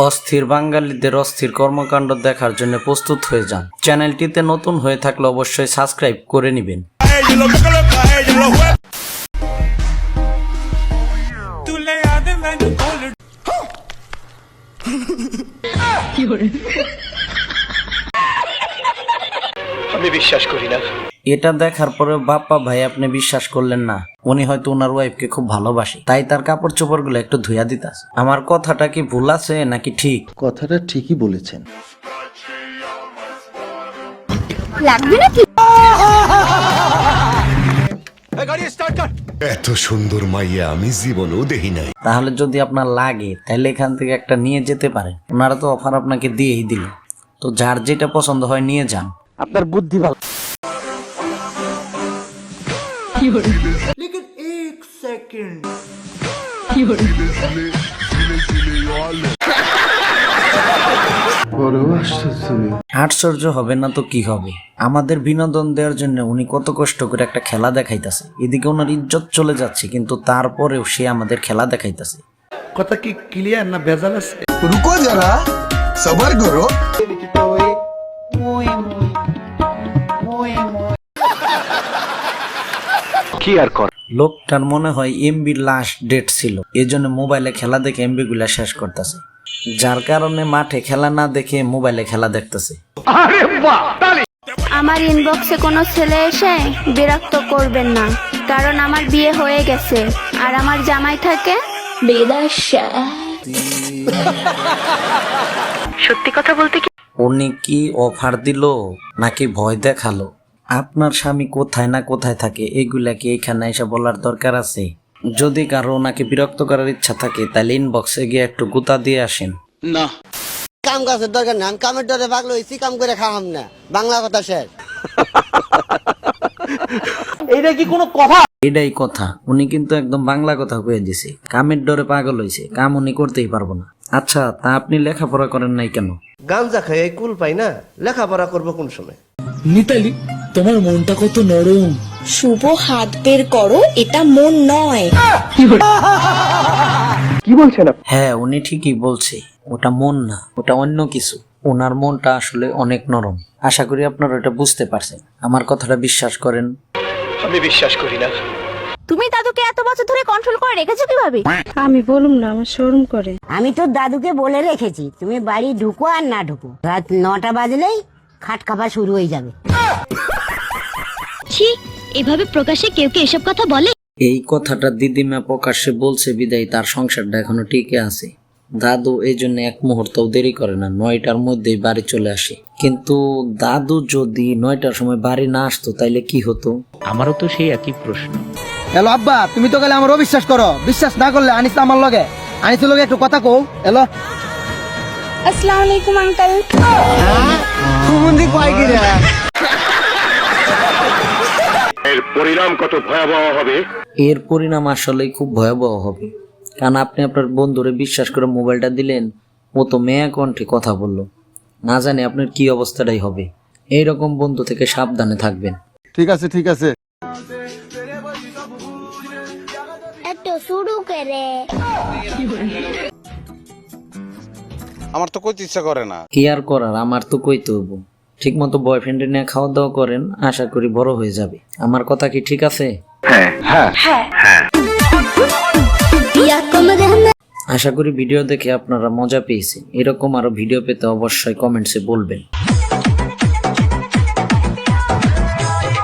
অস্থির বাঙালিদের অস্থির কর্মকাণ্ড দেখার জন্য প্রস্তুত হয়ে যান। চ্যানেলটিতে নতুন হয়ে থাকলে অবশ্যই সাবস্ক্রাইব করে নেবেন। আমি বিশ্বাস করি না। এটা দেখার পরে বাপ্পা ভাই আপনি বিশ্বাস করলেন না, উনি হয়তো ওনার ওয়াইফকে খুব ভালোবাসে, তাই তার কাপড় চোপড় গুলো একটু ধুইয়া দিতাছে। আমার কথাটা কি ভুল আছে নাকি ঠিক? কথাটা ঠিকই বলেছেন। লাগবে নাকি? এত সুন্দর মাইয়া আমি জীবনেও দেখি নাই। তাহলে যদি আপনার লাগে তাহলে এখান থেকে একটা নিয়ে যেতে পারেন, ওনারা তো অফার আপনাকে দিয়েই দিল। তো যার যেটা পছন্দ হয় নিয়ে যান। আপনার বুদ্ধি ভালো। আশ্চর্য হবে না তো কি হবে? আমাদের বিনোদন দেওয়ার জন্য উনি কত কষ্ট করে একটা খেলা দেখাইতেছে, এদিকে ওনার ইজ্জত চলে যাচ্ছে, কিন্তু তারপরেও সে আমাদের খেলা দেখাইতেছে। কথা কি ক্লিয়ার না ভেজাল আছে? রুকো যারা, সবার করো। কি আর কর। লোকটার মনে হয় এমবি লাস্ট ডেট ছিল, এজন্য মোবাইলে খেলা দেখে এমবি গুলা শেষ করতেছে, যার কারণে মাঠে খেলা না দেখে মোবাইলে খেলা দেখতেছে। আমার ইনবক্সে কোনো ছেলে এসে বিরক্ত করবেন না, কারণ আমার বিয়ে হয়ে গেছে আর আমার জামাই থাকে বিদেশে। সত্যি কথা বলতে কি, উনি কি অফার দিল নাকি ভয় দেখালো? আপনার স্বামী কোথায় না কোথায় থাকে এগুলা কি এখানে এসে বলার দরকার আছে? যদি কারো ওনাকে বিরক্ত করার ইচ্ছা থাকে তাহলে ইনবক্সে গিয়ে একটু গুতা দিয়ে আসেন। না, কাম কাজের দরকার না, আমি কামের ডরে পাগল হইছি, কাম করে খাওয়াম না, বাংলা কথা শেষ। এইটা কি কোনো কথা? এটাই কথা, উনি কিন্তু একদম বাংলা কথা কয়ে দিছে। কামের ডরে পাগল হয়েছে, কাম উনি করতেই পারবো না। আচ্ছা, তা আপনি লেখাপড়া করেন নাই কেন? গাঞ্জা খাই কুল পাই না, লেখাপড়া করবো কোন সময়? মিতালি, তোমার মনটা কত নরম। শুভ হাত বের করো, এটা মন নয়। কি বলছেন আপনি? হ্যাঁ, উনি ঠিকই বলছে, ওটা মন না, ওটা অন্য কিছু। ওনার মনটা আসলে অনেক নরম। আশা করি আপনারা এটা বুঝতে পারছেন। আমার কথাটা বিশ্বাস করেন। আমি বিশ্বাস করি না। তুমি দাদুকে এত বছর ধরে কন্ট্রোল করে রেখেছো কিভাবে? আমি বলুম না, আমার শরম করে। আমি তো দাদুকে বলে রেখেছি, তুমি বাড়ি ঢুকো আর না ঢুকো, রাত 9টা বাজলেই খাট খাবার শুরু হয়ে যাবে। ছি, এভাবে প্রকাশ্যে কেউ কে এসব কথা বলে? এই কথাটা দিদিমা প্রকাশ্যে বলছে বিদায় তার সংসারটা এখনো টিকে আছে। দাদু এই জন্য এক মুহূর্তও দেরি করে না, 9টার মধ্যেই বাড়ি চলে আসে। কিন্তু দাদু যদি 9টার সময় বাড়ি না আসতো তাইলে কি হতো? আমারও তো সেই একই প্রশ্ন। হ্যালো আব্বা, তুমি তো গেলে আমার অবিশ্বাস করো। বিশ্বাস না করলে আনিস আমার লগে, আনিসের লগে একটু কথা কও। হ্যালো, আসসালামু আলাইকুম আঙ্কেল। কুমন্দি কয় কি রে? এর পরিণাম কত ভয়াবহ হবে? এর পরিণাম আসলে খুব ভয়াবহ হবে, কারণ আপনি আপনার বন্ধুরে বিশ্বাস করে মোবাইলটা দিলেন, ও তো মেয়া কণ্ঠে কথা বলল। না জানি আপনার কি অবস্থাটাই হবে। এইরকম বন্ধু থেকে সাবধানে থাকবেন। ঠিক আছে ঠিক আছে। একটু শুরু করে। আমার তো কইতে ইচ্ছা করে না। কি আর করার, আমার তো কইতে হইব। ঠিক মতো বয়ফ্রেন্ডে নিয়ে খাওয়া দাওয়া করেন, আশা করি বড় হয়ে যাবে। আমার কথা কি ঠিক আছে? হ্যাঁ। আশা করি ভিডিও দেখে আপনারা মজা পেয়েছেন। এরকম আরো ভিডিও পেতে অবশ্যই কমেন্টসে বলবেন।